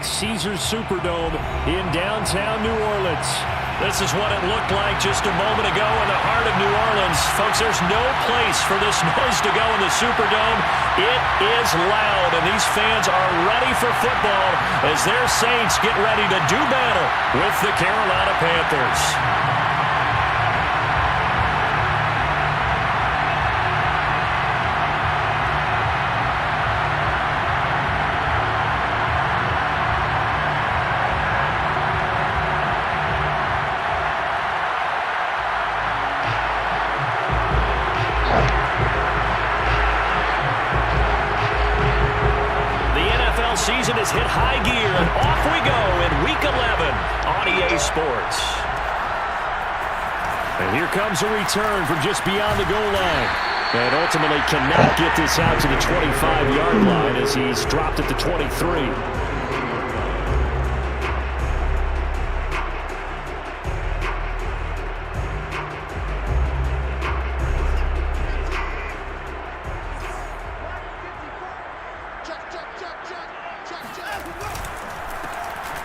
Caesars Superdome in downtown New Orleans. This is what it looked like just a moment ago in the heart of New Orleans. Folks, there's no place for this noise to go in the Superdome. It is loud, and these fans are ready for football as their Saints get ready to do battle with the Carolina Panthers. Season has hit high gear, and off we go in Week 11 on EA Sports. And here comes a return from just beyond the goal line. And ultimately cannot get this out to the 25-yard line as he's dropped at the 23.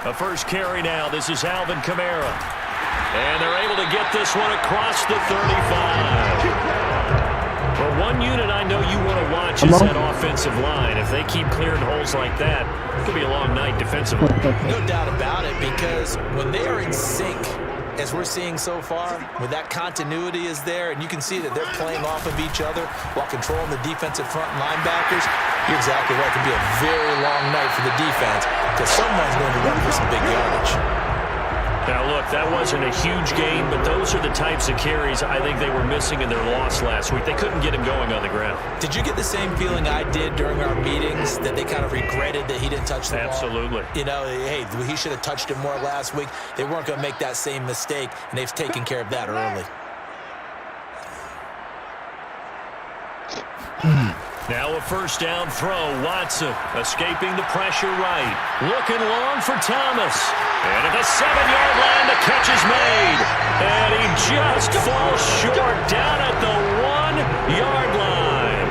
A first carry now. This is Alvin Kamara. And they're able to get this one across the 35. Well, one unit I know you want to watch is that offensive line. If they keep clearing holes like that, it could be a long night defensively. No doubt about it, because when they are in sync, as we're seeing so far, when that continuity is there, and you can see that they're playing off of each other while controlling the defensive front linebackers, you're exactly right. It can be a very long night for the defense because someone's going to run for some big yardage. Now, look, that wasn't a huge game, but those are the types of carries I think they were missing in their loss last week. They couldn't get him going on the ground. Did you get the same feeling I did during our meetings, that they kind of regretted that he didn't touch the ball? Absolutely. You know, hey, he should have touched it more last week. They weren't going to make that same mistake, and they've taken care of that early. Now a first down throw. Watson escaping the pressure right. Looking long for Thomas. And at the 7-yard line, the catch is made. And he just falls short down at the 1-yard line.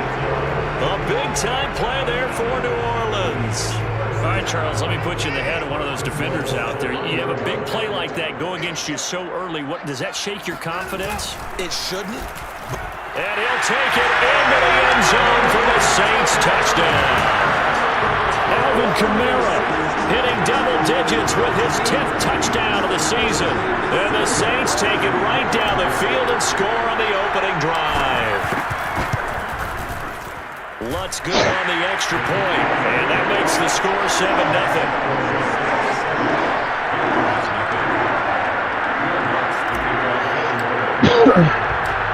A big-time play there for New Orleans. All right, Charles, let me put you in the head of one of those defenders out there. You have a big play like that go against you so early. What does that shake your confidence? It shouldn't. And he'll take it into the end zone for the Saints touchdown. Alvin Kamara hitting double digits with his 10th touchdown of the season. And the Saints take it right down the field and score on the opening drive. Lutz good on the extra point, and that makes the score 7-0.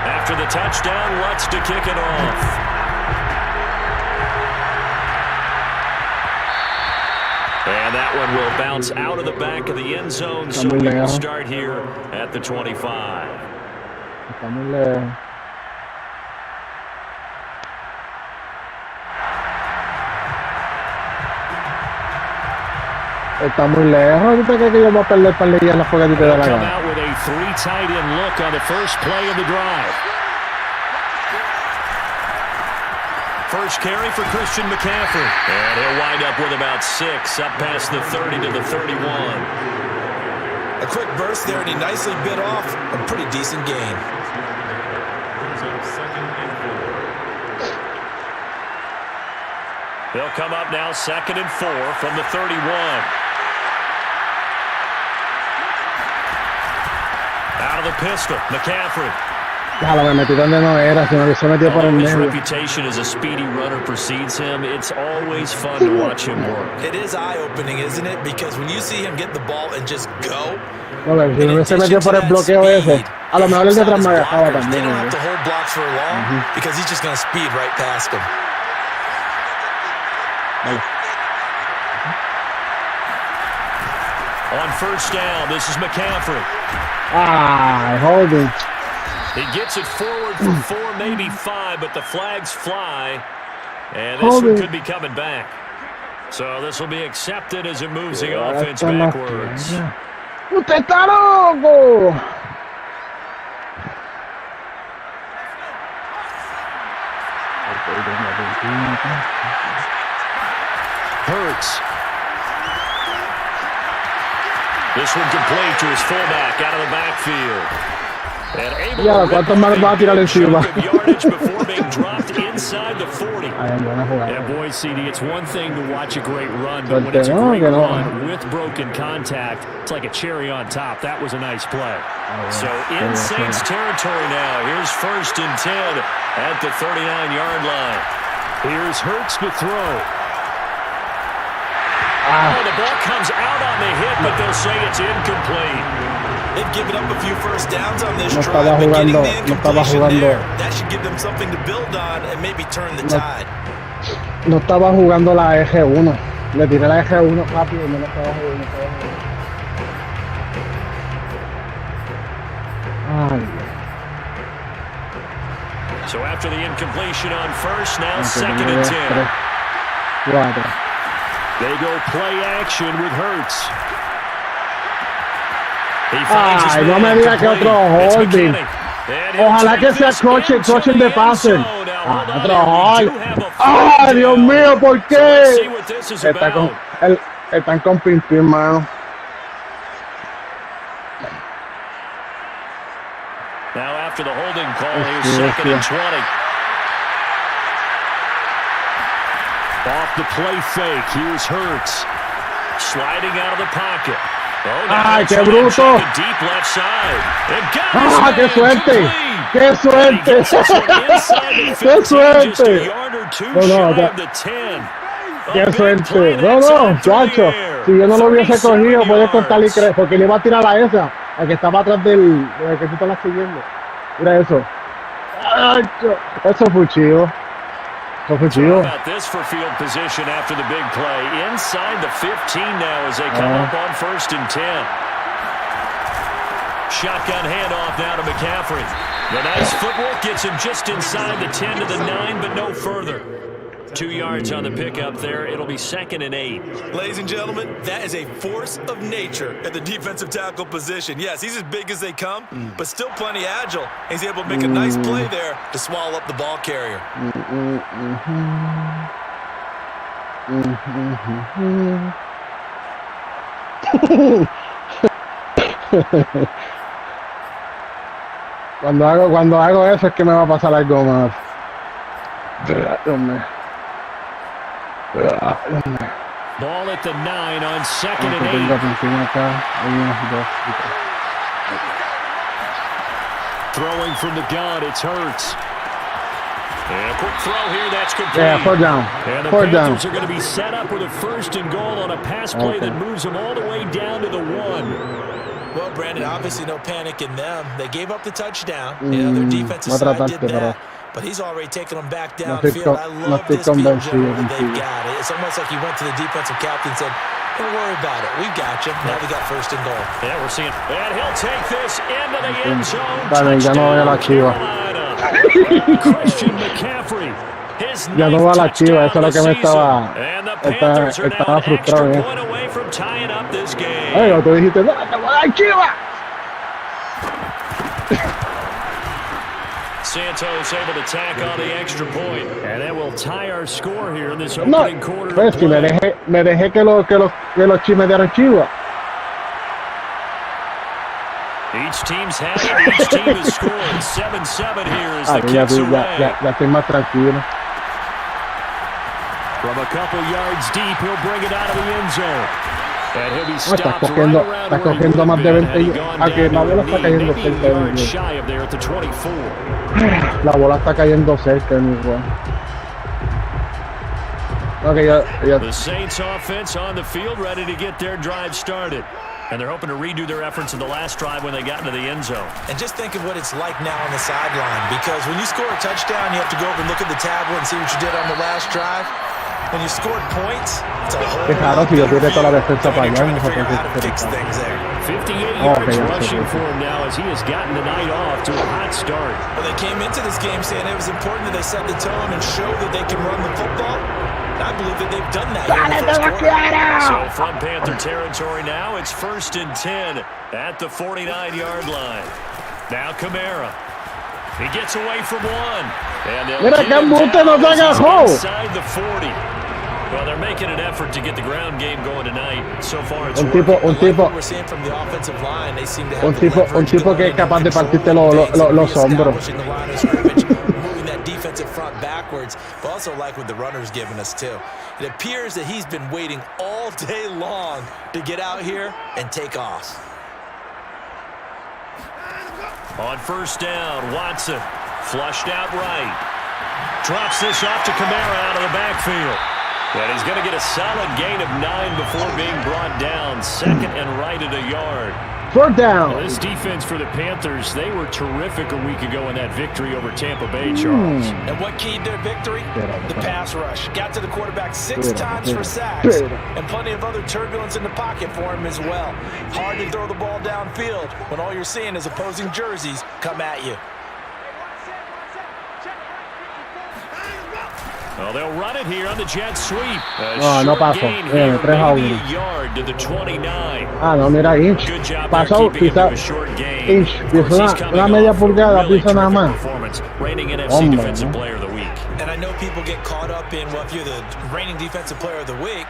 After the touchdown, Lutz to kick it off. And that one will bounce out of the back of the end zone, so we will start here at the 25. Está muy lejos. ¿Usted cree que yo voy a perder para leer las jugadas que te da la Come gana? out with a 3 tight end look on the first play of the drive. First carry for Christian McCaffrey. And he'll wind up with about 6, up past the 30 to the 31. A quick burst there, and he nicely bit off a pretty decent gain. They'll come up now 2nd and 4 from the 31. Out of the pistol, McCaffrey. Claro, me metí donde no era, sino que se metió por el His medio. reputation as a speedy runner precedes him. It's always fun to watch him work. It is eye-opening, isn't it? Because when you see him get the ball and just go, Bueno, si no se metió por el bloqueo ese, a lo mejor el de atrás me dejaba they también. don't have to hold blocks for long because he's just going to speed right past him. On first down, this is McCaffrey. Holding. He gets it forward for 4, maybe 5, but the flags fly. And this one could be coming back. So this will be accepted as it moves the offense backwards. ¡Usted está loco! Hurts. This one complete to his fullback out of the backfield. And able Ya, to ¿cuántos más va a tirar encima? chunk of yardage before being dropped inside the 40. Ay, buena jugada. Yeah, boy, CD, it's one thing to watch a great run, but when it's a No, great que no. run with broken contact, it's like a cherry on top. That was a nice play. So in Saints territory now. Here's 1st and 10 at the 39-yard line. Here's Hurts to throw. Oh, the ball comes out on the hit, but they'll say it's incomplete. They've given up a few first downs on this No drive, estaba but getting jugando, the no estaba incompletion jugando. there, that should give them something to build on and maybe turn the tide. No estaba jugando la G1. Le tiré la G1 rápido y no lo estaba jugando. Ay, So after the incompletion on first, now no, 2nd and 10. 4. They go play action with Hurts. He finds his Ay, no man me diga que complete. otro It's holding. McKinney. And he'll Ojalá take que sea this coche into de the pase. end zone. Now, hold on Otro here. We gol. do have a ¡Ay, fourth Dios down. mío! ¿Por So let's see qué? what this is Está con, about. están con Pimpín, mano. Now after the holding call, here's 2nd and 20. Off the play fake, here's Hurts. Sliding out of the pocket. Oh, now ¡Ay, he'll qué try and bruto! check the deep left side. And got his ¡Ah, qué man suerte! complete. ¡Qué And he suerte! gets this one inside the 15, ¡Qué just a suerte! yard or two No, no, shy that- of the 10. A ¡Qué big play suerte! that No, no, time through the chacho. air. Si yo no lo hubiese 37 cogido, puedes contar y yards. creer. Porque le iba a tirar a esa, la que estaba atrás del que tú estabas siguiendo. Mira eso. ¡Chacho! Eso fue chido. Eso fue So how chido. about this for field position after the big play? Inside the 15 now as they come up on 1st and 10. Shotgun handoff now to McCaffrey. The nice footwork gets him just inside the 10 to the 9, but no further. 2 yards on the pickup there. It'll be 2nd and 8. Ladies and gentlemen, that is a force of nature at the defensive tackle position. Yes, he's as big as they come, but still plenty agile. He's able to make a nice play there to swallow up the ball carrier. Cuando hago eso es que me va a pasar algo más. Dios mío. Dios mío. Ball at the 9 on 2nd and Tengo 8. encima acá. 1, 2, Throwing from the gun, it's Hurts. And a quick throw here, that's complete. Yeah, 4 down. And the 4 down. Panthers are going to be set up with a 1st and goal on a pass play that moves them all the way down to the 1. Well, Brandon, obviously no panic in them. They gave up the touchdown. Their defensive side did that. But he's already taken them back downfield. I love this field general that they've got. It's almost like he went to the defensive captain and said, don't worry about it. We've got you. Now they got 1st and goal. Yeah, we're seeing. And he'll take this into the end zone. Dale, ya no veo la chiva. Christian McCaffrey. His Ya no va la chiva, eso es lo que me touchdown this season. And the Panthers are now estaba an frustrado. extra point away from tying up this game. Ay, tú dijiste, no, te voy a dar chiva. Santos able to tack on the extra point. And that will tie our score here in this No, opening quarter. pues si me dejé que los chimes dieran chiva. Each team's had it. Each team has scored. 7-7 here as the Ya kicks away. estoy más tranquilo. From a couple yards deep, he'll bring it out of the end zone. And he'll be Está stopped cogiendo, right está around where he cogiendo would más have de been had 20 he gone a que down la to bola a está knee, cayendo maybe cerca a de yard mí. shy of there at the 24. La bola está cayendo cerca de mí, igual. Okay, ya. The Saints offense on the field ready to get their drive started. And they're hoping to redo their efforts in the last drive when they got into the end zone. And just think of what it's like now on the sideline, because when you score a touchdown, you have to go over and look at the tablet and see what you did on the last drive. When you scored points, it's a whole Qué raro si yo tiré toda la defensa para allá. trying to No sé figure por out how to qué fix things there. 58 Okay, yards yeah, rushing so- for him now as he has gotten the night off to a hot start. Well, they came into this game saying it was important that they set the tone and show that they can run the football. And I believe that they've done that here in the first quarter. So from Panther territory now, it's 1st and 10 at the 49-yard line. Now Kamara. He gets away from one. And they'll Mira get que him embute down no se as he's agajó. inside the 40. Well, they're making an effort to get the ground game going tonight. So far, it's Un tipo We're seeing from the offensive line, they seem to have un tipo que es capaz de partirte los hombros. moving that defensive front backwards, but also like what the runner's giving us too. It appears that he's been waiting all day long to get out here and take off. On first down, Watson flushed out right. Drops this off to Kamara out of the backfield. And he's going to get a solid gain of 9 before being brought down. Second and right at a yard. Fourth down. Well, this defense for the Panthers, they were terrific a week ago in that victory over Tampa Bay, Charles. And what keyed their victory? The pass rush. Got to the quarterback 6 times for sacks. And plenty of other turbulence in the pocket for him as well. Hard to throw the ball downfield when all you're seeing is opposing jerseys come at you. Well, they'll run it here on the jet sweep. No pasó. Maybe 3-1. a yard to the 29. No, mira, Inch. Good job Pasó, there keeping quizá. it to a short gain. Inch, piso una media pulgada, really piso nada más. performance, reigning NFC Defensive Player of the Week. And I know people get caught up in, well, if you're the reigning defensive player of the week,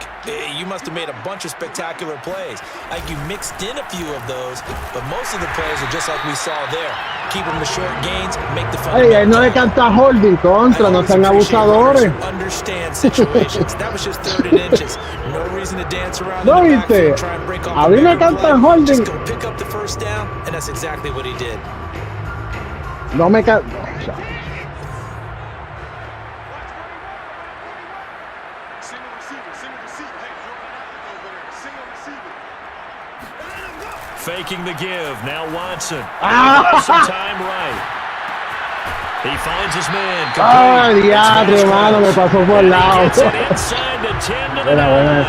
you must have made a bunch of spectacular plays. Like you mixed in a few of those, but most of the plays are just like we saw there. Keep them to short gains, make the Ay, no le canta holding contra, no sean abusadores. Understand situations. That was just 3rd and inches. No reason to dance around No, in the viste. backfield, try and break off A a mí me bigger cantan play. holding. Just go pick up the first down, and that's exactly what he did. No me canta. Faking the give. Now Watson. Some time right. He finds his man. Ay, diadre, hermano, me pasó por el lado. Gets it inside the 10 to the Buena, buena.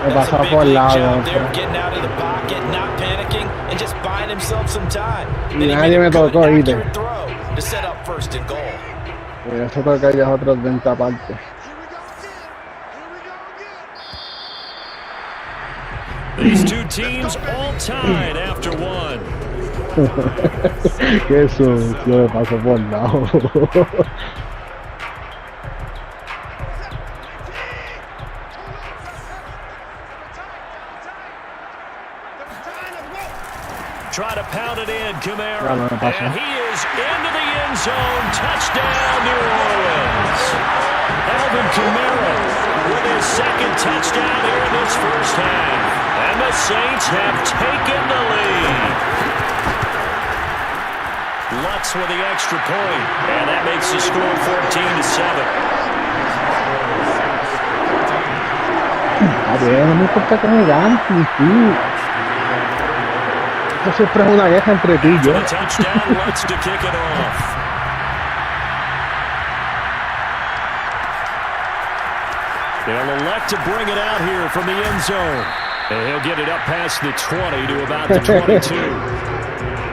9. Me pasó por el lado. They're getting out of the pocket, not panicking, and just buying himself some time. Y nadie me tocó, ¿viste? Throw to set up 1st and goal. Eso toca ya otros 20 aparte. These two teams all tied after one. Que eso me pasó por el lado. Try to pound it in, Kamara. No pasó. And he is into the end zone. Touchdown, New Orleans. Alvin Kamara with his 2nd touchdown here in this first half. And the Saints have taken the lead. Lutz with the extra point. And that makes the score 14-7. Está bien, no me importa que me ganes, sí. Esto siempre es una guerra entre ti y yo. The touchdown, Lutz to kick it off. They'll elect to bring it out here from the end zone. And he'll get it up past the 20 to about the 22.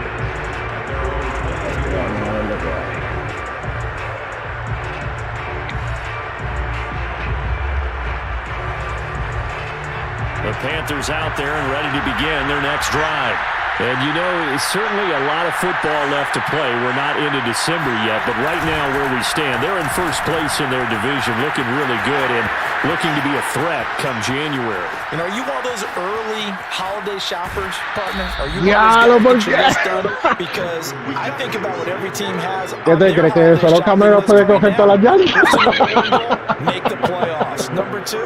The Panthers out there and ready to begin their next drive. And, you know, it's certainly a lot of football left to play. We're not into December yet, but right now where we stand, they're in first place in their division, looking really good and looking to be a threat come January. You know, are you one of those early holiday shoppers, partner? Are you Ya, one lo of those guys porque- that get your list done? Because I think about what every team has. ¿Qué te crees? ¿Que solo Camero puede coger todas las yardas? Make the playoffs. Number 2,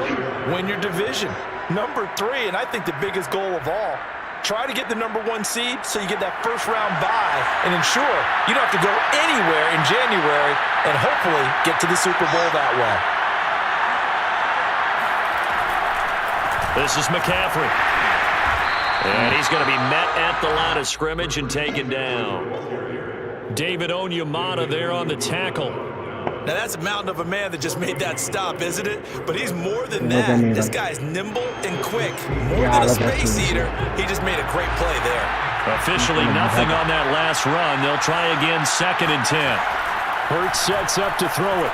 win your division. Number 3, and I think the biggest goal of all, try to get the number 1 seed so you get that first round bye and ensure you don't have to go anywhere in January and hopefully get to the Super Bowl that way. This is McCaffrey. And he's going to be met at the line of scrimmage and taken down. David Onyemata there on the tackle. Now that's a mountain of a man that just made that stop, isn't it? But he's more than that. This guy's nimble and quick. More than a space eater. He just made a great play there. Officially nothing on that last run. They'll try again 2nd and 10. Hurts sets up to throw it.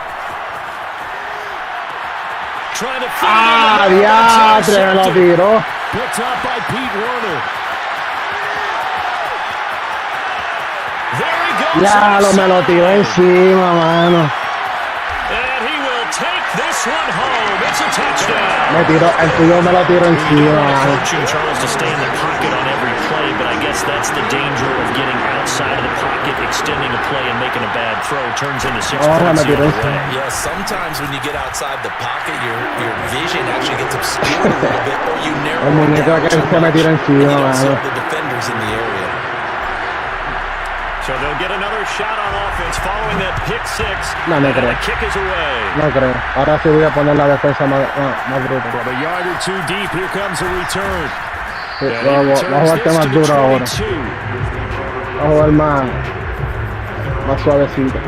Trying to Diadre, me lo tiró. Picked up by Pete Werner. There he goes. Ya, me lo tiró encima, mano. And he will take this one home. It's a touchdown. Me tiro, el tuyo me lo tiro You want encima. coaching Charles to stay in the pocket on every play, but I guess that's the danger of getting outside of the pocket, extending a play, and making a bad throw. Turns into 6 Ahora points me the tiro other way. encima. Yeah, sometimes when you get outside the pocket, your vision actually gets obscured a little bit, or you narrow El it muñeco down que too se me much, tira and you encima, don't see mano. all the defenders in the area. So they'll get another shot on offense following that pick six. No, no and creo. the kick is away. No creo. Ahora sí voy a poner la defensa más bruta. From a yard or two deep, here comes a return. Sí, And voy a he returns jugarte this más to the duro ahora. 22. Voy a jugar más suavecito.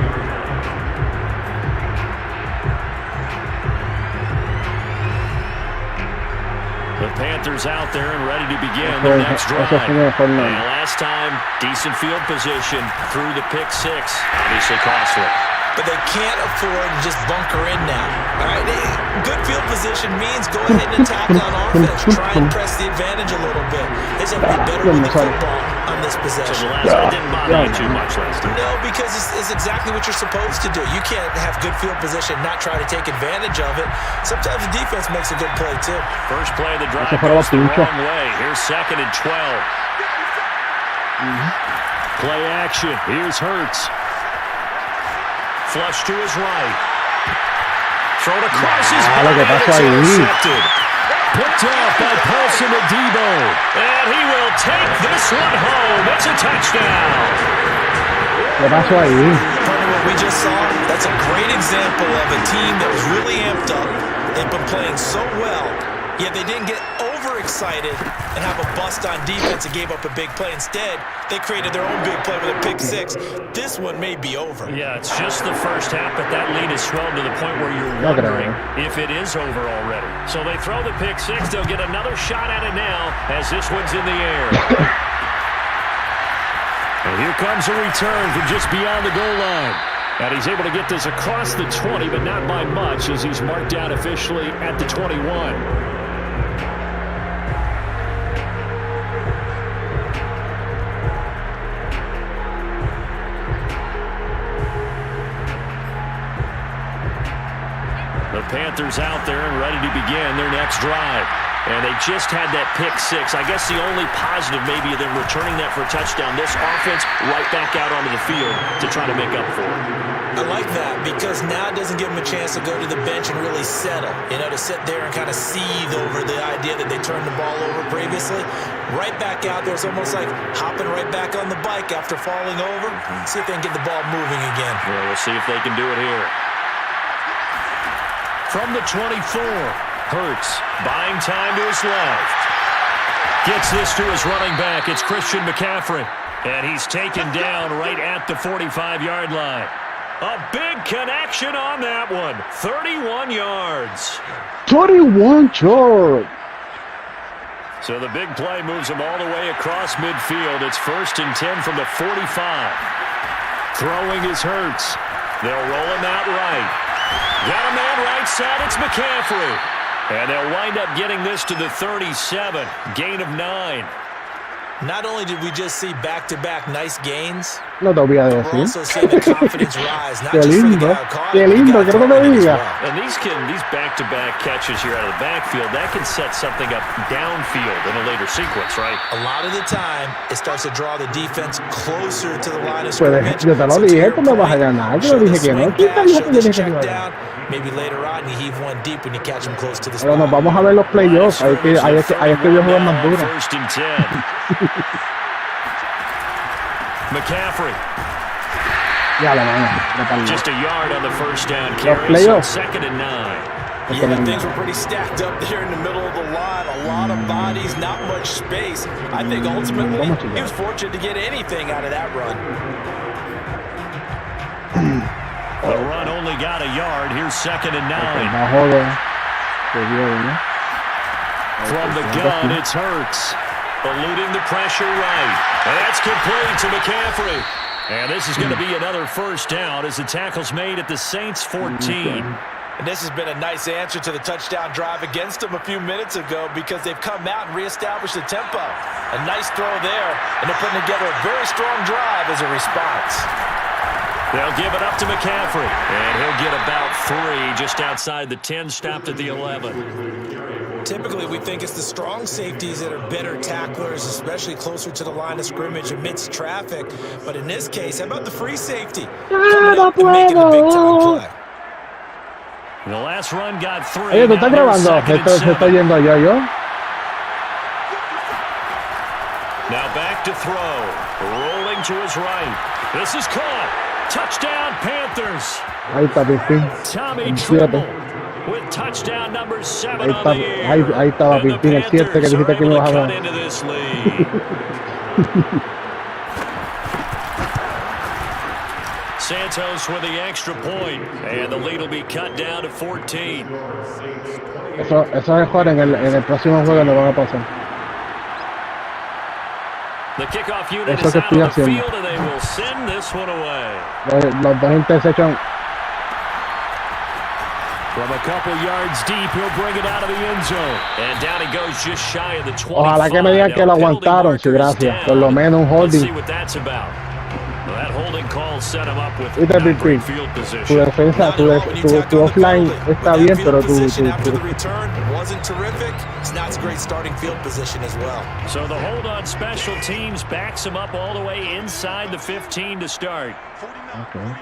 The Panthers out there and ready to begin their next drive. Eso fue mejor, no. And last time, decent field position through the pick six. Obviously costly. But they can't afford to just bunker in now. All right, good field position means go ahead and attack on offense. Try and press the advantage a little bit. They just have to be better with the football on this So possession. the last one didn't bother you too much last time. No, because it's exactly what you're supposed to do. You can't have good field position, not try to take advantage of it. Sometimes the defense makes a good play, too. First play of the drive Ese fue goes the pincho. wrong way. Here's 2nd and 12. Play action. Here's Hurts. Flush to his right. Thrown across his lo que body. pasó It's ahí. intercepted. Picked off by Paulson Adebo. And he will take this one home. It's a touchdown. ¿Qué pasó ahí? Part of what we just saw, that's a great example of a team that was really amped up. They've been playing so well, yet they didn't get overexcited and have a bust on defense and gave up a big play. Instead, they created their own big play with a pick six. This one may be over. Yeah, it's just the first half, but that lead has swelled to the point where you're No creo. wondering if it is over already. So they throw the pick six. They'll get another shot at it now as this one's in the air. And here comes a return from just beyond the goal line. And he's able to get this across the 20, but not by much as he's marked out officially at the 21. The Panthers out there and ready to begin their next drive. And they just had that pick six. I guess the only positive maybe of them returning that for a touchdown. This offense right back out onto the field to try to make up for it. I like that because now it doesn't give them a chance to go to the bench and really settle. You know, to sit there and kind of seethe over the idea that they turned the ball over previously. Right back out there. It's almost like hopping right back on the bike after falling over. See if they can get the ball moving again. Well, we'll see if they can do it here. From the 24, Hurts buying time to his left. Gets this to his running back. It's Christian McCaffrey. And he's taken down right at the 45-yard line. A big connection on that one. 31 yards. 31 yards. So the big play moves him all the way across midfield. It's 1st and 10 from the 45. Throwing is Hurts. They'll roll him out right. Got a man right side. It's McCaffrey. And they'll wind up getting this to the 37. Gain of 9. Not only did we just see back-to-back nice gains, No te voy a we're decir. also seeing the confidence rise, not Qué just for the lindo, guy who caught qué it, but the lindo, guy quiero que me throwing it as diga. well. And these back-to-back catches here out of the backfield, that can set something up downfield in a later sequence, right? A lot of the time, it starts to draw the defense closer to the line of Pues scrimmage. yo te lo So to dije, your tú me vas a point, ganar. Yo show dije this que no. swing ¿Quién te pass, dijo show que yo this dije que check no? down. Maybe later on you heave one deep when you catch them close to the Pero spot. nos vamos a ver los playoffs. Ahí es que yo juego más duro. 1st and 10. McCaffrey, Ya la mano. just a yard on the first down carry. So playoffs. 2nd and 9. Yeah, things were pretty stacked up there in the middle of the line. A lot of bodies, not much space. I think ultimately he was fortunate to get anything out of that run. The run only got a yard. Here's 2nd and 9. Bajo de Dios, ¿no? From the gun, it's Hurts. Eluding the pressure right. And that's complete to McCaffrey. And this is going to be another first down as the tackle's made at the Saints 14. And this has been a nice answer to the touchdown drive against them a few minutes ago because they've come out and reestablished the tempo. A nice throw there, and they're putting together a very strong drive as a response. They'll give it up to McCaffrey. And he'll get about 3 just outside the 10, stopped at the 11. Typically, we think it's the strong safeties that are better tacklers, especially closer to the line of scrimmage amidst traffic. But in this case, how about the free safety? Coming up and making a big-time play. The last run got 3. Oye, ¿tú estás grabando? Se está yendo allá yo. Now back to throw. Rolling to his right. This is caught. Touchdown, Panthers. Ahí está Pimpín. Tommy Tremble with touchdown number 7 Ahí on the year. ahí estaba Pimpín, el 7 que dijiste que me ibas a dar. Santos with the extra point, and the lead will be cut down to 14. Eso es mejor en el próximo juego lo van a pasar. The kickoff unit Eso is que out estoy of the haciendo. field, and they will send this one away. Los dos interceptions. From a couple yards deep, he'll bring it out of the end zone. And down he goes just shy of the 25. Ojalá que me digan que lo aguantaron, sí, gracias. Por lo menos un Let's see holding. what that's about. Well, that holding call set him up with Ahorita, not great Pimpín, field tu position. defensa, tu offline está bien, pero tu return wasn't terrific. It's not a great starting field position as well. So the hold on special teams backs him up all the way inside the 15 to start. Okay.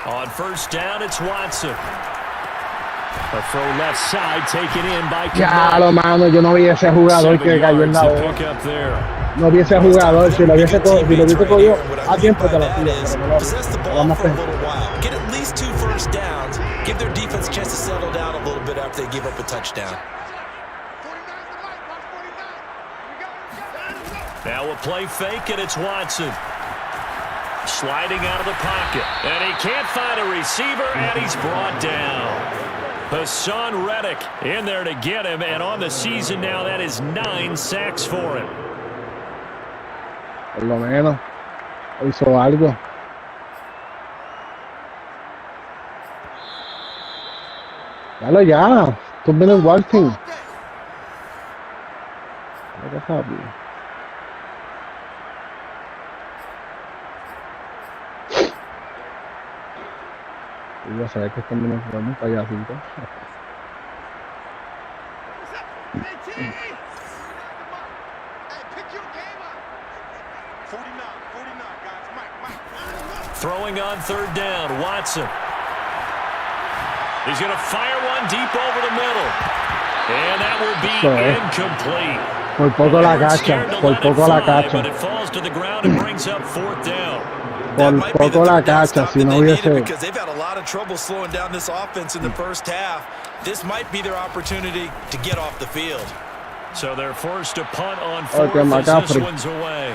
On first down, it's Watson. A throw left side taken in by Ya lo mano, yo no vi ese jugador que cayó en la bola. No vi ese jugador, si lo hubiese cogido a tiempo te lo hacía, pero no lo vamos a hacer. Get at least 2 first downs. Give their defense a chance to settle down a little bit after they give up a touchdown. Now a play fake, and it's Watson. Sliding out of the pocket. And he can't find a receiver, and he's brought down. Hassan Reddick in there to get him, and on the season now, that is 9 sacks for him. Por lo menos hizo algo. Dalo ya. Tú vienes walking. ¿Qué sabes? Y ya sabes que están menos jugando un payasito. Throwing on third down, Watson. He's going to fire one deep over the middle. And that will be incomplete. Por poco la cacha, por poco la cacha. But it falls to the ground and brings up fourth down. Por poco la cacha, si no hubiese... Because they've had a lot of trouble slowing down this offense in the first half. This might be their opportunity to get off the field. So they're forced to punt on fourth as this one's away.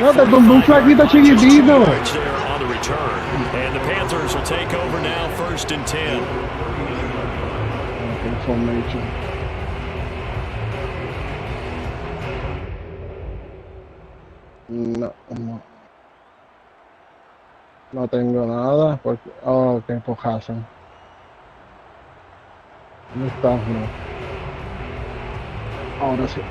No, te tumbó un flaquito chiquitito. On the return. And the Panthers will take over now, first and 10. Information. No tengo nada porque... Oh, ok, pues Hassan. ¿Dónde está? No. Ahora sí.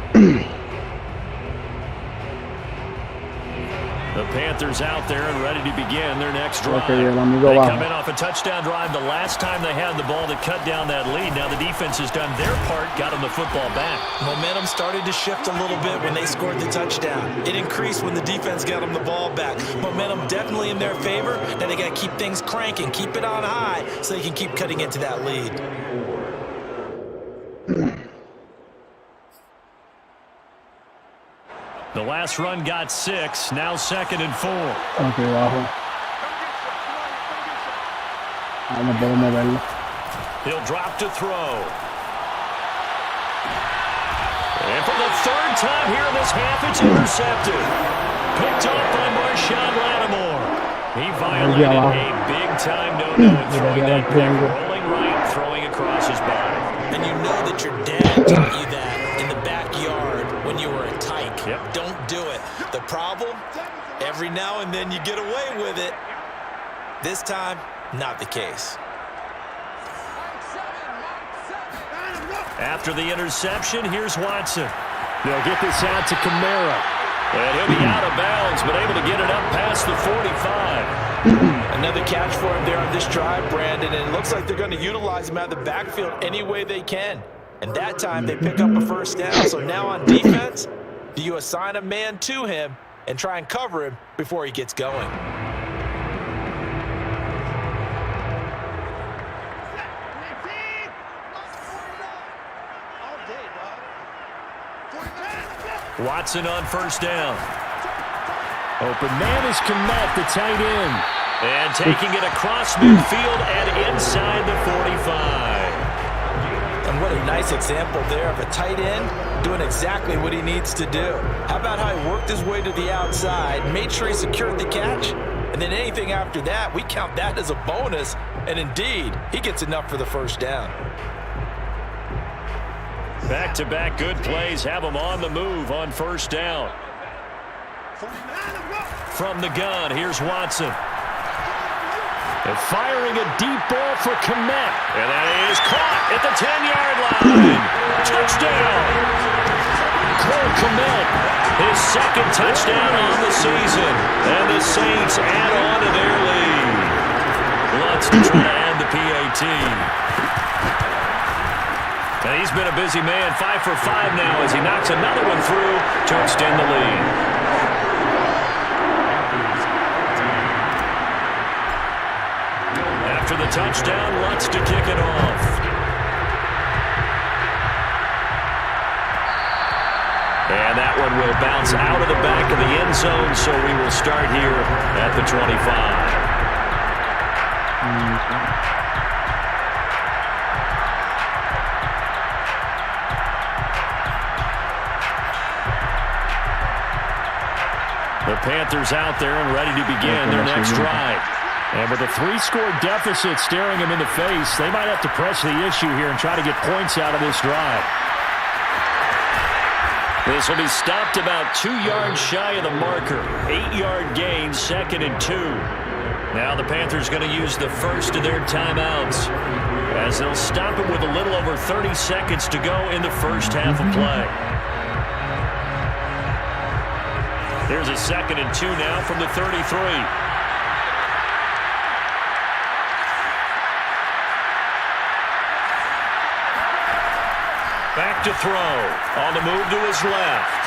The Panthers out there and ready to begin their next drive. Okay, they come in off a touchdown drive the last time they had the ball to cut down that lead. Now the defense has done their part, got them the football back. Momentum started to shift a little bit when they scored the touchdown. It increased when the defense got them the ball back. Momentum definitely in their favor. Now they got to keep things cranking, keep it on high so they can keep cutting into that lead. The last run got 6, now 2nd and 4. Ok, bajo. No puedo moverlo. He'll drop to throw. And for the third time here in this half, it's intercepted. Picked off by Marshawn Lattimore. He violated a big-time no-no and throwing that pick, rolling right, throwing across his body. And you know that your dad taught you that in the backyard when you were a tyke. Yep. Don't do it. The problem, every now and then you get away with it. This time, not the case. After the interception, here's Watson. They'll get this out to Kamara. And he'll be out of bounds, but able to get it up past the 45. Another catch for him there on this drive, Brandon, and it looks like they're going to utilize him out of the backfield any way they can. And that time they pick up a first down. So now on defense, do you assign a man to him and try and cover him before he gets going? Watson on first down. Open man is Kmet, the tight end. And taking it across midfield and inside the 45. And what a nice example there of a tight end doing exactly what he needs to do. How about how he worked his way to the outside, made sure he secured the catch, and then anything after that, we count that as a bonus. And indeed, he gets enough for the first down. Back-to-back good plays have him on the move on first down. From the gun, here's Watson. And firing a deep ball for Kmet. And that is caught at the 10-yard line. Touchdown. Cole Kmet, his second touchdown on the season. And the Saints add on to their lead. Lutz to try to add the PAT. And he's been a busy man, 5 for 5 now as he knocks another one through to extend the lead. After the touchdown, Lutz to kick it off. And that one will bounce out of the back of the end zone, so we will start here at the 25. The Panthers out there and ready to begin their next drive. And with a 3-score deficit staring them in the face, they might have to press the issue here and try to get points out of this drive. This will be stopped about 2 yards shy of the marker. 8-yard gain, 2nd and 2. Now the Panthers going to use the first of their timeouts as they'll stop it with a little over 30 seconds to go in the first half of play. Here's a 2nd and 2 now from the 33. Back to throw. On the move to his left.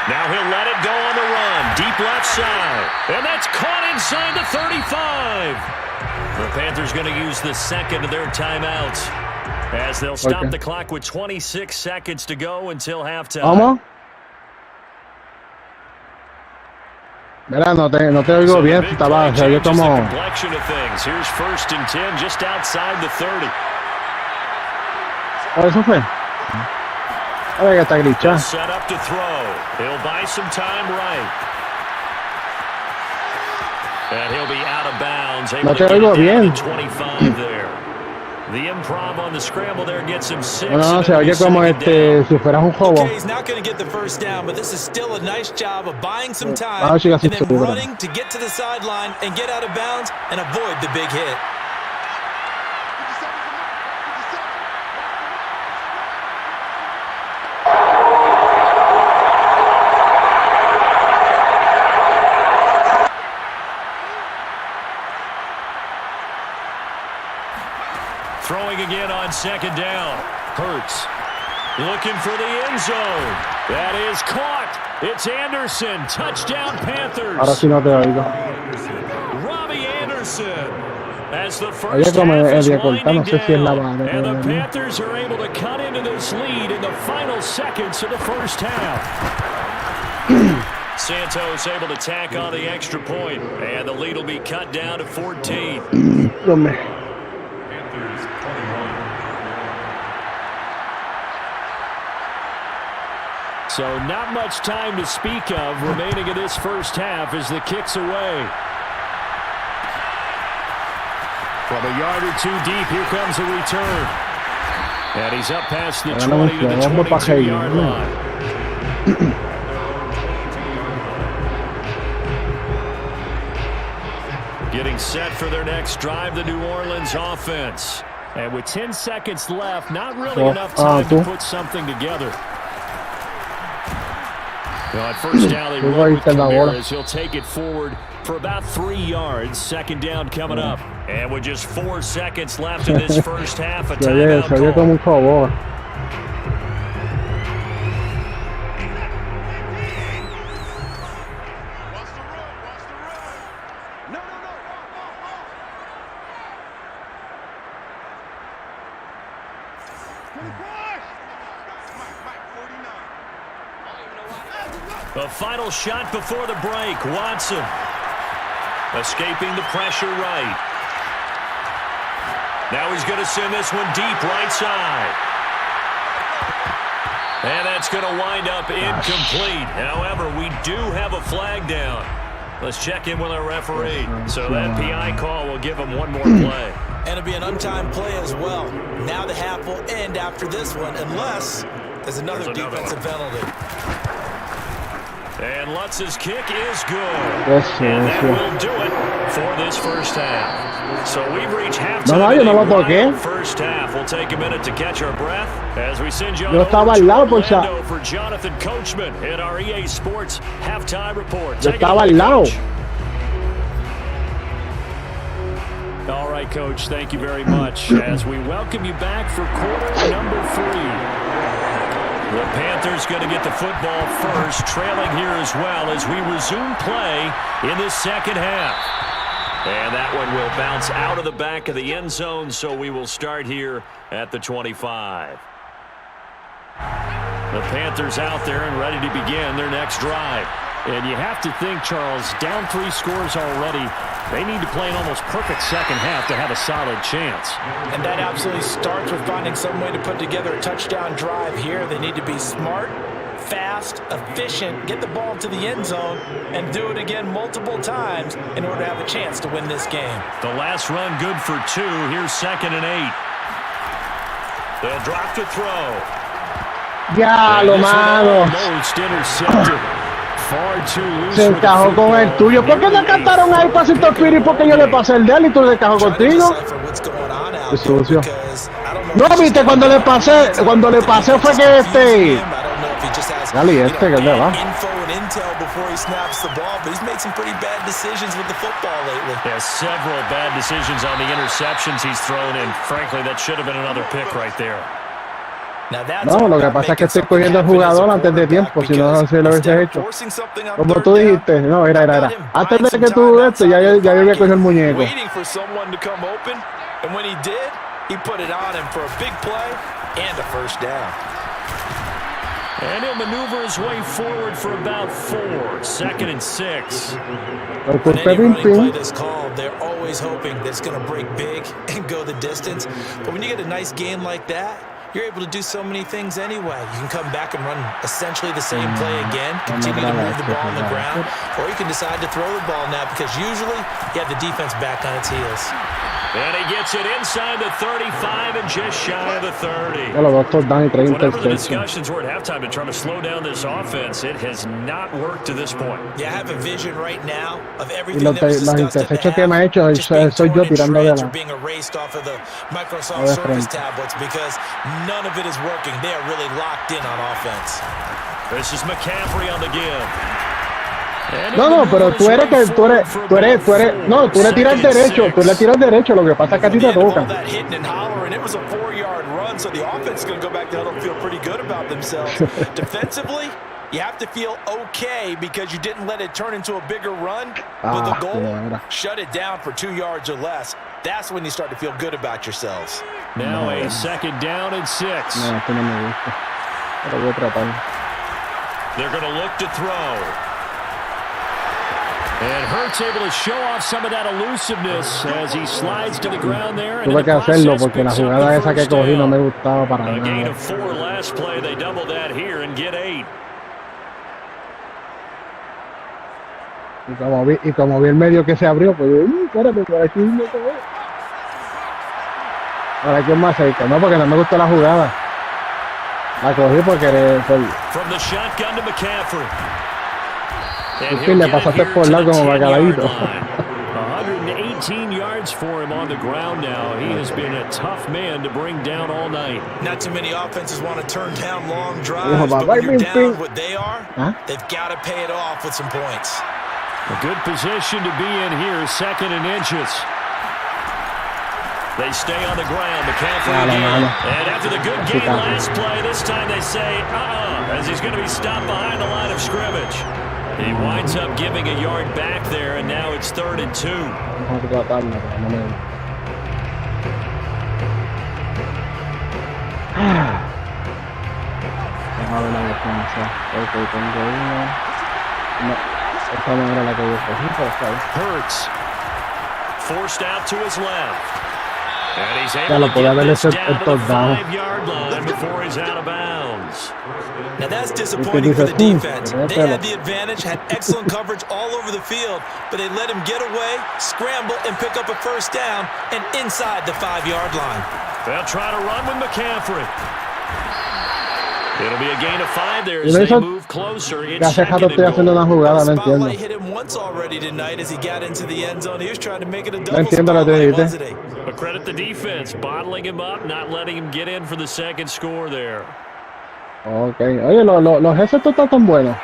Now he'll let it go on the run. Deep left side. And that's caught inside the 35. The Panthers going to use the second of their timeouts as they'll stop the clock with 26 seconds to go until halftime. Mira, no te oigo bien, estaba, se oye como... Here's 1st and 10 just outside the 30. Eso fue. A ver que está glitchado. Set up to throw. He'll buy some time right. And he'll be out of bounds. No te oigo bien. 25 there. The improv on the scramble there gets him 6. No, se oye como si fueras un juego. Okay, he's not going to get the first down, but this is still a nice job of buying some time and then running to get to the sideline and get out of bounds and avoid the big hit. Throwing again on 2nd down. Hurts. Looking for the end zone. That is caught. It's Anderson. Touchdown Panthers. Ahora sí no te oigo. Robbie Anderson. As the Oye, first como half is el corta, no winding sé si es la down. banda. And the Panthers are able to cut into this lead in the final seconds of the first half. Santos able to tack on the extra point. And the lead will be cut down to 14. So not much time to speak of remaining in this first half as the kick's away. From a yard or 2 deep, here comes the return. And he's up past the 20 to the 22-yard line. Getting set for their next drive, the New Orleans offense. And with 10 seconds left, not really enough time to put something together. At first down, they run with Kamara. He'll take it forward for about 3 yards. Second down coming up. And with just 4 seconds left in this first half, a timeout call. The final shot before the break. Watson escaping the pressure right. Now he's going to send this one deep right side. And that's going to wind up incomplete. However, we do have a flag down. Let's check in with our referee. So that PI call will give him one more play. And it'll be an untimed play as well. Now the half will end after this one, unless there's another defensive penalty. And Lutz's kick is good. And that will do it for this first half. So we've reached halftime. First half. We'll take a minute to catch our breath as we send you on over to Orlando for Jonathan Coachman in our EA Sports halftime report. Take it away, Coach. All right, Coach. Thank you very much as we welcome you back for quarter number 3. The Panthers going to get the football first, trailing here as well as we resume play in the second half. And that one will bounce out of the back of the end zone, so we will start here at the 25. The Panthers out there and ready to begin their next drive. And you have to think, Charles, down 3 scores already. They need to play an almost perfect second half to have a solid chance. And that absolutely starts with finding some way to put together a touchdown drive here. They need to be smart, fast, efficient, get the ball to the end zone, and do it again multiple times in order to have a chance to win this game. The last run good for 2. Here's 2nd and 8. They'll drop to throw. Ya, lo mano. Se encajó con el tuyo. ¿Por qué no cantaron ahí pasito Piri? Porque yo le pasé el de él y tú le encajó contigo. Qué sucio. No, viste, cuando le pasé fue que Dale, que es de va. Before he snaps the ball, but he's made some pretty bad decisions with the football lately. Yeah, several bad decisions on the interceptions he's thrown in. Frankly, that should have been another pick right there. No, lo que pasa es que estoy cogiendo el jugador antes de tiempo, si no se lo hubiese hecho. Como tú dijiste, no, era. Antes de que tú ya yo había cogido el muñeco. And when he did, he put it on him for a big play and a first down. And he'll maneuver his way forward for about 4. 2nd and 6. When anybody play this call, they're always hoping that it's going to break big and go the distance. But when you get a nice game like that, you're able to do so many things anyway. You can come back and run essentially the same play again, continue to move the ball on the ground, or you can decide to throw the ball now because usually you have the defense back on its heels. And he gets it inside the 35 and just shy of the 30. Whatever the discussions were at halftime to try to slow down this offense, it has not worked to this point. Yeah, I have a vision right now of everything that was discussed at the half, just being torn in shreds or being erased off of the Microsoft Surface tablets because none of it is working. They are really locked in on offense. This is McCaffrey on the give. No, pero tú le tiras derecho, lo que pasa es que a ti te toca. It was a 4-yard run, so the offense is going to go back to huddle and feel pretty good about themselves. Defensively, you have to feel okay because you didn't let it turn into a bigger run. But the goal, shut it down for 2 yards or less. That's when you start to feel good about yourselves. Now a 2nd down and 6. No, esto no me gusta. Pero voy a tratar. They're going to look to throw. And Hurts able to show off some of that elusiveness as he slides to the ground there. Tuve que hacerlo porque la jugada esa que cogí no me gustaba para nada. A gain of 4 last play. They double that here and get 8. Y como vi el medio que se abrió, pues espérate, por aquí me quedé. Ahora aquí es más cerca, no, porque no me gustó la jugada. La cogí porque From the shotgun to McCaffrey. Es que le pasaste por lado como bacalaíto. 109 gained 18 yards for him on the ground now. He has been a tough man to bring down all night. Not too many offenses want to turn down long drives, but when you're down what they are, they've got to pay it off with some points. A good position to be in here, 2nd and inches. They stay on the ground. McCaffrey again. And after the good game last play, this time they say, as he's going to be stopped behind the line of scrimmage. He winds up giving a yard back there, and now it's 3rd and 2. Hurts forced out to his left. And he's able to get this down to the 5-yard line before he's out of bounds. Now that's disappointing for the defense. They had the advantage, had excellent coverage all over the field, but they let him get away, scramble, and pick up a first down, and inside the 5-yard line. They'll try to run with McCaffrey. It'll be a gain of 5 there as they move closer. It's 2nd and goal. The spotlight hit him once already tonight as he got into the end zone. He was trying to make it a double spotlight, wasn't he? But credit the defense, bottling him up, not letting him get in for the second score there. Okay. Oye, los jefes no están tan buenos.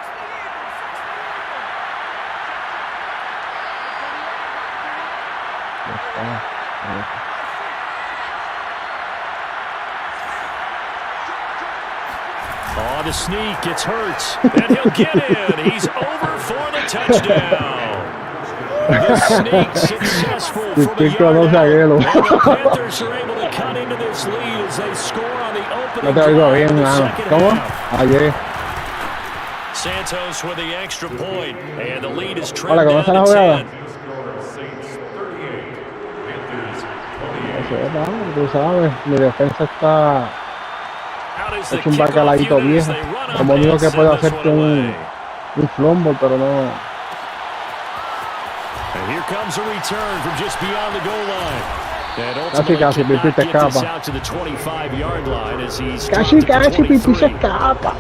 Oh, the sneak, it's Hurts, and he'll get in. He's over for the touchdown. The sneak successful from a yard out. And the Panthers are able to cut into this lead as they score on the opening drive of the second half. Santos with the extra point, and the lead is trimmed down to 10. Tú sabes, mi defensa está hecho un bacaladito viejo. Como único que puede hacerte un fumble, pero no. And here comes a return from just beyond the goal line. And Casi, Pipi te escapa. Out to the 25-yard line as he's Casi, Pipi se escapa.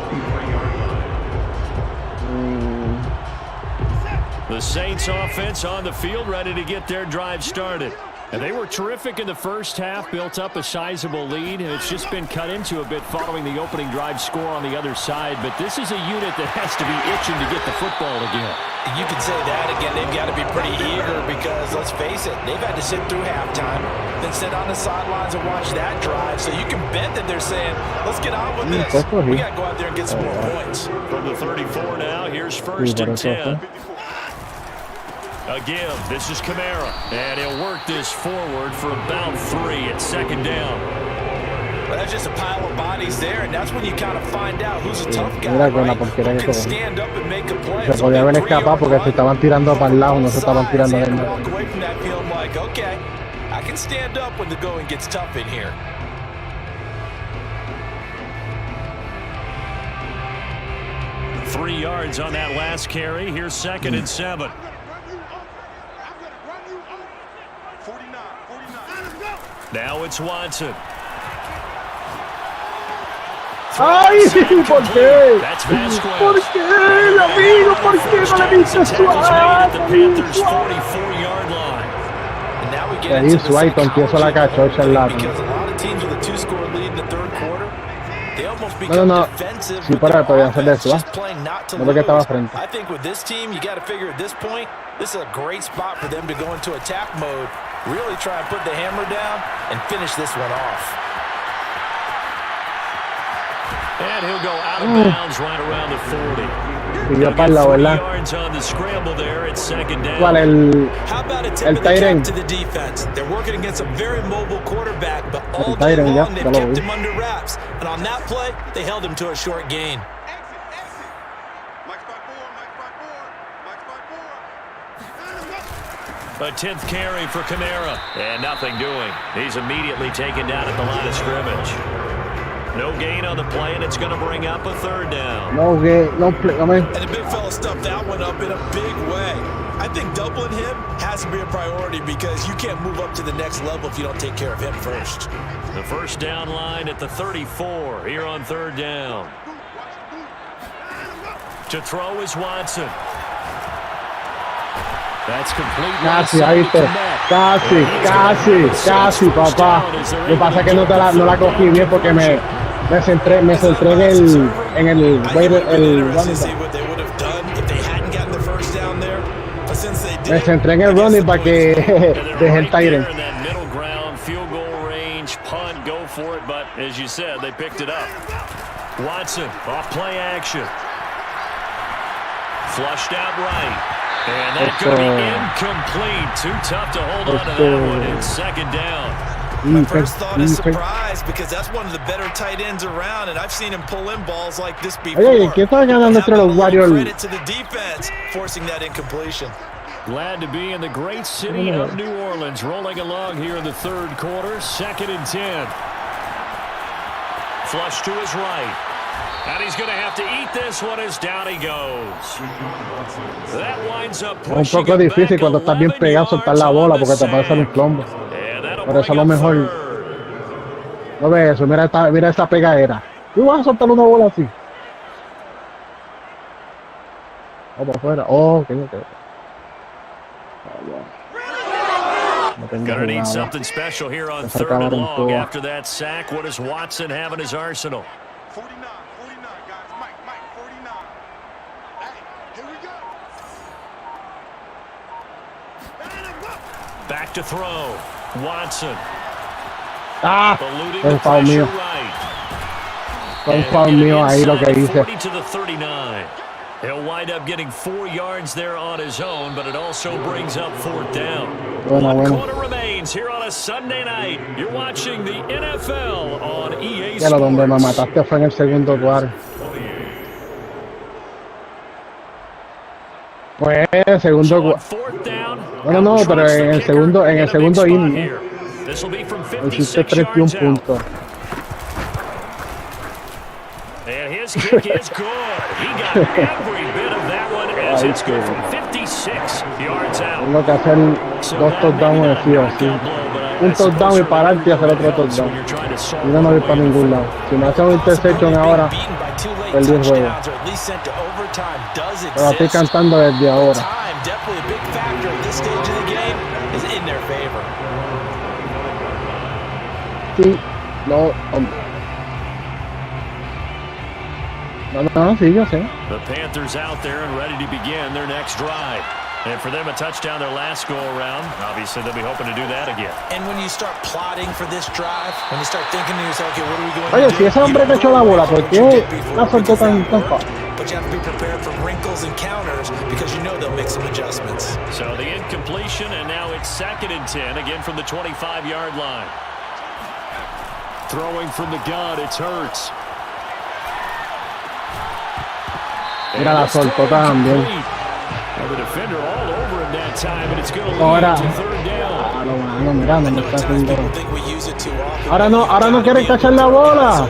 The Saints offense on the field, ready to get their drive started. And they were terrific in the first half, built up a sizable lead, and it's just been cut into a bit following the opening drive score on the other side. But this is a unit that has to be itching to get the football again. You can say that again. They've got to be pretty eager because, let's face it, they've had to sit through halftime, then sit on the sidelines and watch that drive. So you can bet that they're saying, let's get on with this. We got to go out there and get some more points. From the 34 now, here's 1st and 10. Again, this is Kamara, and he'll work this forward for about 3 at 2nd down. Well, that's just a pile of bodies there, and that's when you kind of find out who's a tough guy, right? Who can stand up and make a play. Se podía haber escapado porque se estaban tirando para el lado, no se estaban tirando de nada. Walk away from that feeling like, okay, I can stand up when the going gets tough in here. Three yards on that last carry. Here's 2nd and 7. Now it's Watson. ¡Ay! ¿Por qué? That's Vasquez. ¿Por qué, amigo? ¿Por qué no le diste Suárez? Ahí Swipe empieza la cachocha al lado. No. Sí, para todavía hacer de Suárez. No porque estaba frente. I think with this team, you got to figure at this point, this is a great spot for them to go into attack mode. Really try and put the hammer down and finish this one off. And he'll go out of bounds right around the 40. Pidió para el lado, ¿verdad? ¿Cuál? El Tyrant. To the defense. They're working against a very mobile quarterback, but all day long they've kept him under wraps. And on that play, they held him to a short gain. A 10th carry for Kamara. And nothing doing. He's immediately taken down at the line of scrimmage. No gain on the play, and it's going to bring up a 3rd down. No gain, no play. I mean. And the big fella stuffed that one up in a big way. I think doubling him has to be a priority because you can't move up to the next level if you don't take care of him first. The first down line at the 34 here on 3rd down. To throw is Watson. That's complete. Casi, ahí está. Casi, papá. Lo que pasa es que no la cogí bien porque me centré en el me centré en el running para que deje el tight end. Punt, go for it, but as you said, they picked it up. Watson, off play action. Flushed out right. And that could be incomplete. Too tough to hold on to that one in second down. My first thought is surprise because that's one of the better tight ends around, and I've seen him pull in balls like this before. Oye, ¿qué está ganando entre los Warriors? Credit to the defense forcing that incompletion. Glad to be in the great city of New Orleans, rolling along here in the third quarter, 2nd and 10. Flush to his right. And he's going to have to eat this one as down he goes. That winds up pushing es un poco difícil cuando estás bien pegado soltar la bola porque te pasa un plombo. Por eso a lo mejor no ves eso, mira esta pegadera. Tú vas a soltar una bola así. Vamos afuera. Okay. Gonna need something special here on 3rd and long. After that sack, what does Watson have in his arsenal? 49, guys. Mike, 49. Hey, here we go. Back to throw. Watson. Fue un foul mío. Fue un foul mío ahí lo que hice. 40 to the 39. He'll wind up getting 4 yards there on his own, but it also brings up 4th down. One quarter remains here on a Sunday night. You're watching the NFL on EA Sports. Donde me mataste fue en el segundo cuarto. Pues el segundo cuarto. No, pero en el segundo inning. Hiciste 31 puntos. And his kick is good. He got every bit of that one as it's good from 56 yards out. Tengo que hacer 2 touchdowns sí o sí. Un touchdown y pararte y hacer otro touchdown. Y no ir para ningún lado. Si me hacen un interception ahora, perdí el juego. Pero estoy cantando desde ahora. Sí, no, hombre. No, sí, yo sé. The Panthers out there and ready to begin their next drive. And for them, a touchdown their last go-around. Obviously, they'll be hoping to do that again. And when you start plotting for this drive, when you start thinking to yourself, okay, what are we going to do? Oye, si ese hombre que echó la bola, ¿por qué la soltó tan fácil? But you have to be prepared for wrinkles and counters because you know they'll make some adjustments. So the incompletion, and now it's 2nd and 10, again from the 25-yard line. Throwing from the gun, it's Hurts. Mira, la soltó también. Ahora, no me está haciendo. Ahora no quiere cachar la bola.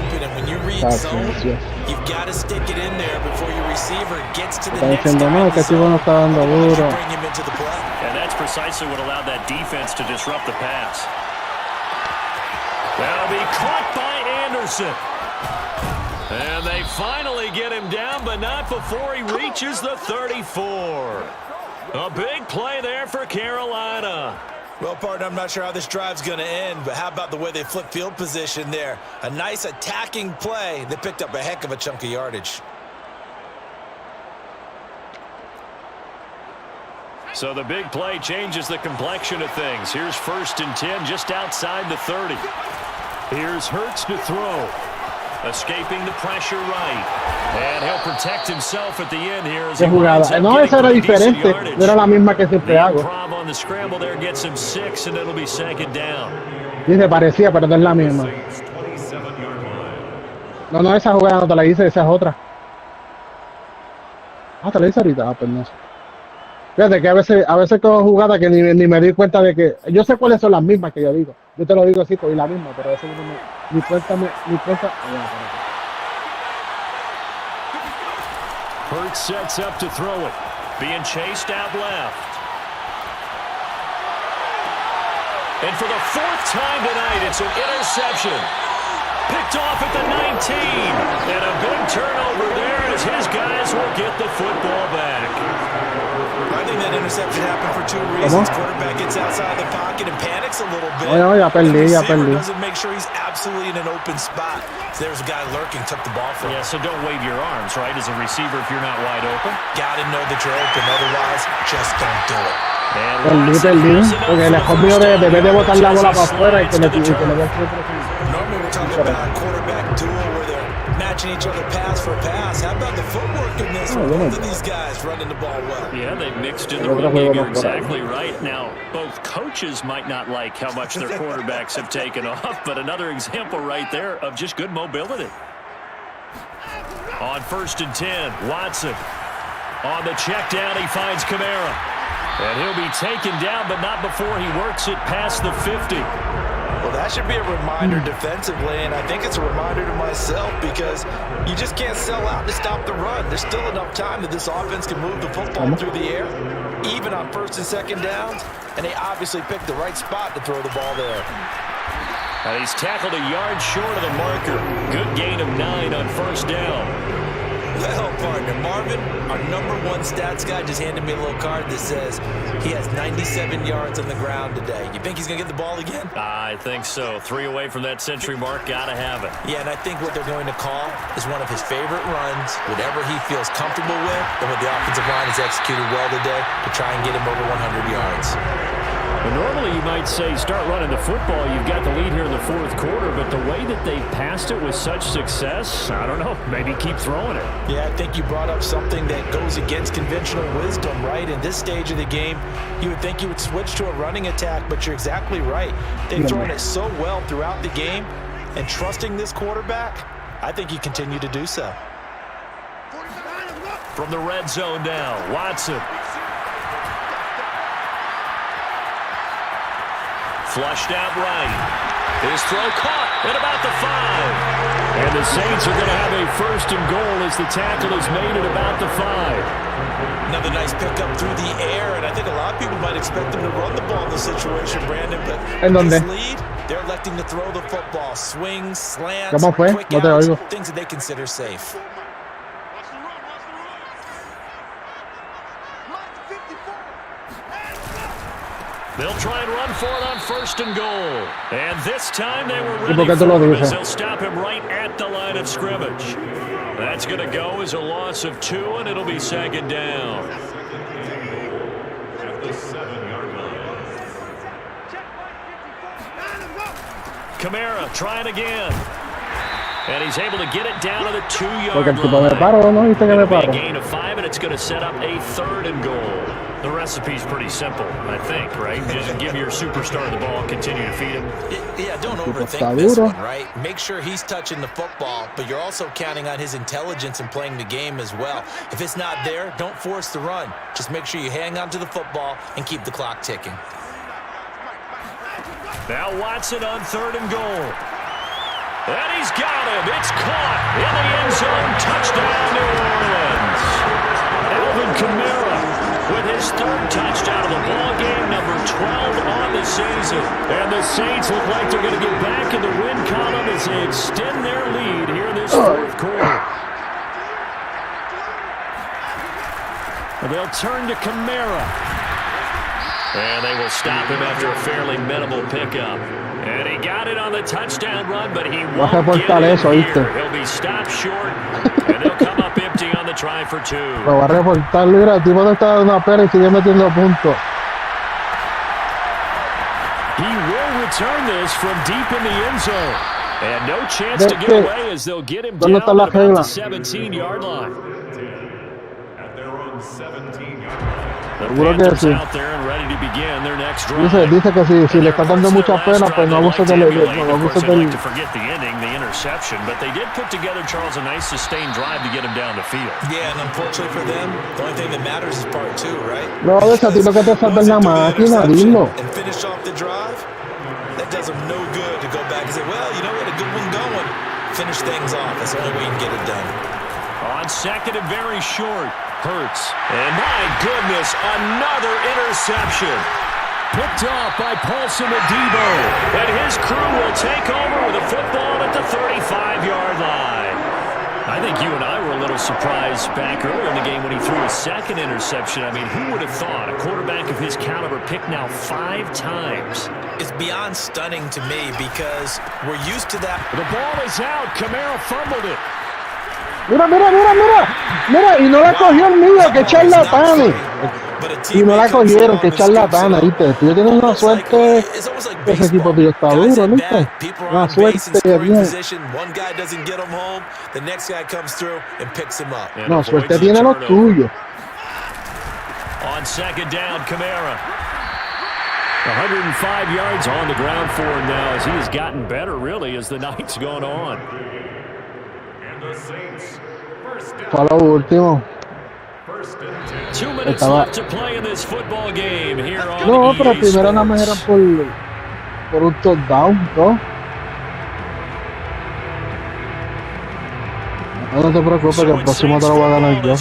Está diciendo, no, que tipo no está dando duro. And that's precisely what allowed that defense to disrupt the pass. That'll be caught by Anderson. And they finally get him down, but not before he reaches the 34. A big play there for Carolina. Well, partner, I'm not sure how this drive's going to end, but how about the way they flip field position there? A nice attacking play. They picked up a heck of a chunk of yardage. So the big play changes the complexion of things. Here's 1st and 10 just outside the 30. Here's Hurts to throw. Escaping the pressure right. And he'll protect himself at the end here as he jugada. No, esa era diferente. No era la misma que siempre hago. On the scramble there gets him 6, and it'll be 2nd down. Sí, se parecía, pero no es la misma. No, esa jugada no te la hice, esa es otra. Te la hice ahorita, pues no sé. Fíjate que a veces cojo jugadas que ni me di cuenta de que... Yo sé cuáles son las mismas que yo digo. Yo te lo digo así, y la misma, pero a veces ni cuenta... Hurts sets up to throw it. Being chased out left. And for the 4th time tonight, it's an interception. Picked off at the 19. And a big turnover there as his guys will get the football back. I think think that interception happened for two reasons. Quarterback gets outside the pocket and panics a little bit. Ya perdí. Doesn't make sure he's absolutely in an open spot. So there's a guy lurking, took the ball from him. Yeah, so don't wave your arms, right, as a receiver if you're not wide open. Got to know that you're open, otherwise, just don't do it. Perdí, porque el escombro debe de botar la bola para afuera y que le Normally we're talking about a quarterback duel where they're matching each other pass for pass. How about the footwork in this? Both of these guys running the ball well. Yeah, they mixed in the run game. You're exactly right. Now, both coaches might not like how much their quarterbacks have taken off, but another example right there of just good mobility. On 1st and 10, Watson. On the check down, he finds Kamara. And he'll be taken down, but not before he works it past the 50. Well, that should be a reminder defensively, and I think it's a reminder to myself because you just can't sell out to stop the run. There's still enough time that this offense can move the football through the air, even on 1st and 2nd downs, and they obviously picked the right spot to throw the ball there. And he's tackled a yard short of the marker. Good gain of 9 on 1st down. Well, partner, Marvin, our #1 stats guy, just handed me a little card that says he has 97 yards on the ground today. You think he's going to get the ball again? I think so. 3 away from that century mark. Got to have it. Yeah, and I think what they're going to call is one of his favorite runs, whatever he feels comfortable with, and what the offensive line has executed well today to try and get him over 100 yards. Well, normally you might say start running the football. You've got the lead here in the 4th quarter, but the way that they passed it with such success, I don't know, maybe keep throwing it. Yeah, I think you brought up something that goes against conventional wisdom, right? In this stage of the game, you would think you would switch to a running attack, but you're exactly right. They've thrown it so well throughout the game, and trusting this quarterback, I think you continue to do so. From the red zone now, Watson. Flushed out right. His throw caught at about the 5. And the Saints are going to have a 1st and goal as the tackle is made at about the 5. Another nice pickup through the air, and I think a lot of people might expect them to run the ball in this situation, Brandon, but this lead, they're electing to throw the football. Swings, slants, quick outs, things that they consider safe. They'll try and run for it on 1st and goal. And this time they were ready for him as they'll stop him right at the line of scrimmage. That's going to go as a loss of 2, and it'll be 2nd down. At the 7-yard line. Kamara trying again. And he's able to get it down to the 2-yard line. It'll be a gain of 5, and it's going to set up a 3rd and goal. The recipe's pretty simple, I think, right? Just give your superstar the ball and continue to feed him. Yeah, don't overthink this one, right? Make sure he's touching the football, but you're also counting on his intelligence in playing the game as well. If it's not there, don't force the run. Just make sure you hang on to the football and keep the clock ticking. Now Watson on 3rd and goal. And he's got him. It's caught in the end zone. Touchdown, New Orleans. Alvin Kamara with his 3rd touchdown of the ball game, number 12 on the season. And the Saints look like they're going to get back in the win column as they extend their lead here in this 4th quarter. And they'll turn to Kamara. And they will stop him after a fairly minimal pickup. And he got it on the touchdown run, but he won't get it here. He'll be stopped short, and they'll come up empty on the try for 2. Lo va a reportar, mira, el tipo no está dando una pena y sigue metiendo puntos. He will return this from deep in the end zone. And no chance to get away as they'll get him down at about the 17-yard line. At their own 17-yard line. The Panthers out there and ready to begin their next drive. Dice que si le está dando mucha pena, pues no abuses del... like to forget the ending, the interception, but they did put together, Charles, a nice sustained drive to get him down the field. Yeah, and unfortunately for them, the only thing that matters is part 2, right? No, esa tipo que te salva en la máquina, dilo. And finish off the drive, that does them no good to go back and say, well, you know what, a good one going. Finish things off. That's the only way you can get it done. On 2nd and very short. Hurts. And my goodness, another interception. Picked off by Paulson Adebo. And his crew will take over with a football at the 35-yard line. I think you and I were a little surprised back earlier in the game when he threw his second interception. I mean, who would have thought a quarterback of his caliber picked now 5 times? It's beyond stunning to me because we're used to that. The ball is out. Camara fumbled it. Mira, mira, mira, mira. Mira, y no la cogió el mío, que charlatán. Y no la cogieron, que charlatán, ¿viste? Tú tienes una suerte. Ese equipo tuyo está duro, ¿viste? Una suerte bien. No, suerte tiene los tuyos. On second down, Camara. 105 yards on the ground for him now as he has gotten better, really, as the night's gone on. Para lo último. 2 minutes left to play in this football game here on No, pero EA primero nada más era por un touchdown, ¿no? No te preocupes, que el próximo te lo voy a ganar yo.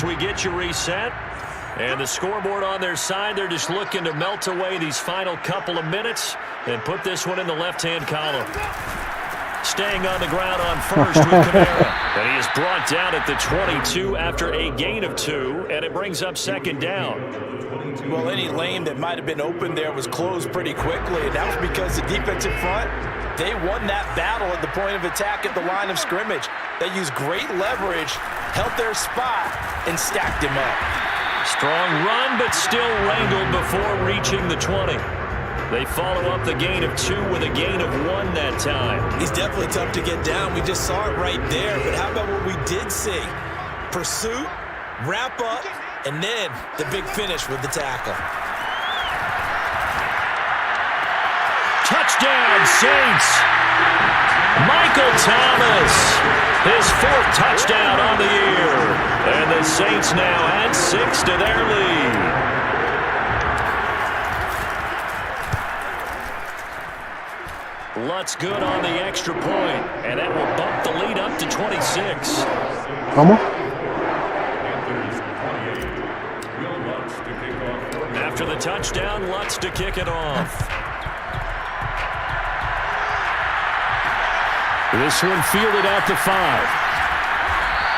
And the scoreboard on their side, they're just looking to melt away these final couple of minutes and put this one in the left-hand column. Staying on the ground on first with Camara. And he is brought down at the 22 after a gain of 2, and it brings up second down. Well, any lane that might have been open there was closed pretty quickly, and that was because the defensive front, they won that battle at the point of attack at the line of scrimmage. They used great leverage, held their spot, and stacked him up. Strong run, but still wrangled before reaching the 20. They follow up the gain of 2 with a gain of 1 that time. He's definitely tough to get down. We just saw it right there. But how about what we did see? Pursuit, wrap up, and then the big finish with the tackle. Touchdown, Saints! Michael Thomas, his 4th touchdown on the year. And the Saints now add 6 to their lead. Lutz good on the extra point, and that will bump the lead up to 26. ¿Cómo? After the touchdown, Lutz to kick it off. This one fielded out to 5.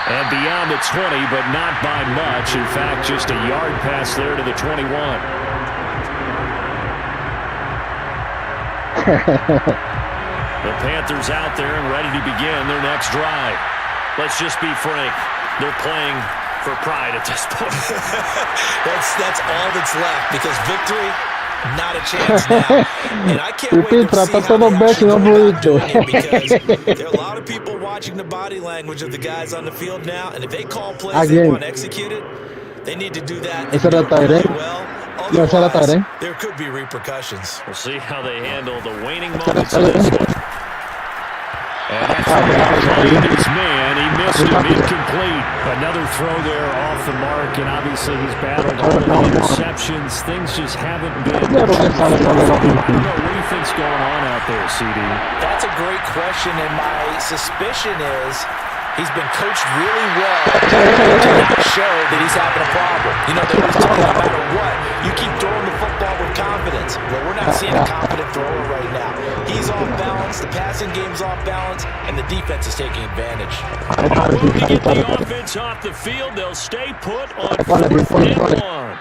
And beyond the 20, but not by much. In fact, just a yard pass there to the 21. The Panthers out there and ready to begin their next drive. Let's just be frank. They're playing for pride at this point. that's all that's left because victory, not a chance now. And I can't wait to see how they actually go about doing it because there are a lot of people watching the body language of the guys on the field now, and if they call plays they want executed, they need to do that and do it really well. Otherwise, there could be repercussions. We'll see how they handle the waning moments of this one. And that's his man. He missed him incomplete. Another throw there off the mark, and obviously he's battled all the interceptions. Things just haven't been. I don't know. What do you think's going on out there, CD? That's a great question, and my suspicion is he's been coached really well to not show that he's having a problem. You know, they always tell you no matter what, you keep throwing the football with confidence. Well, we're not seeing a confident thrower right now. He's off balance, the passing game's off balance, and the defense is taking advantage. To get the offense off the field, they'll stay put on 4th and 1.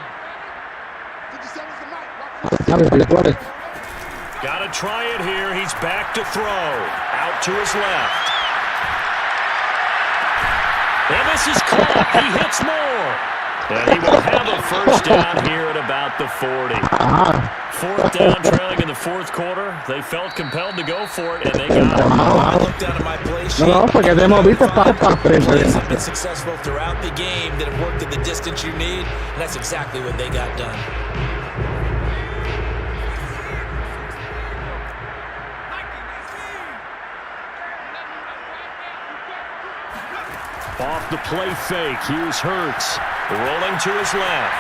Gotta try it here. He's back to throw. Out to his left. And this is caught. He hits more. And he will have a first down here at about the 40. 4th down, trailing in the 4th quarter. They felt compelled to go for it, and they got it. I looked down at my play sheet. Plays have been successful throughout the game that have worked at the distance you need, and that's exactly what they got done. Off the play fake, here's Hurts. Rolling to his left.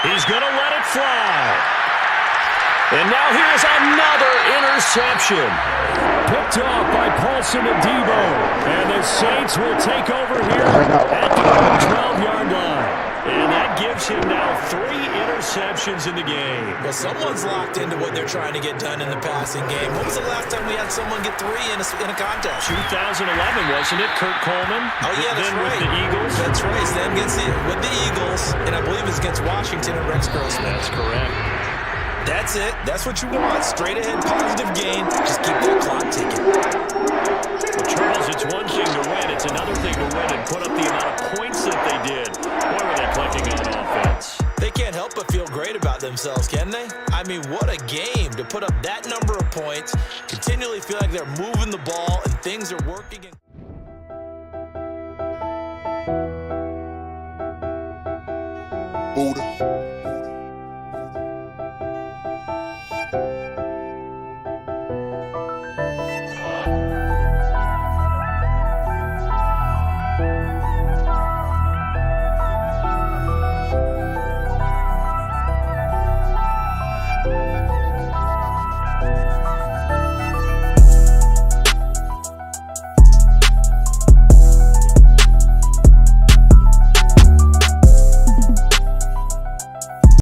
He's going to let it fly. And now here's another interception. Picked off by Paulson and Debo. And the Saints will take over here at the 12-yard line. And that gives him now 3 interceptions in the game. Well, someone's locked into what they're trying to get done in the passing game. When was the last time we had someone get 3 in a contest? 2011, wasn't it, Kurt Coleman? Oh, yeah, that's then right. with the Eagles. That's right. It's then with the Eagles, and I believe it's against Washington and Rex Grossman. That's correct. That's it. That's what you want. Straight ahead, positive gain. Just keep that clock ticking. Well, Charles, it's one thing to win. It's another thing to win and put up the amount of points that they did. Boy, were they clicking on offense. They can't help but feel great about themselves, can they? I mean, what a game to put up that number of points, continually feel like they're moving the ball and things are working. Buddha.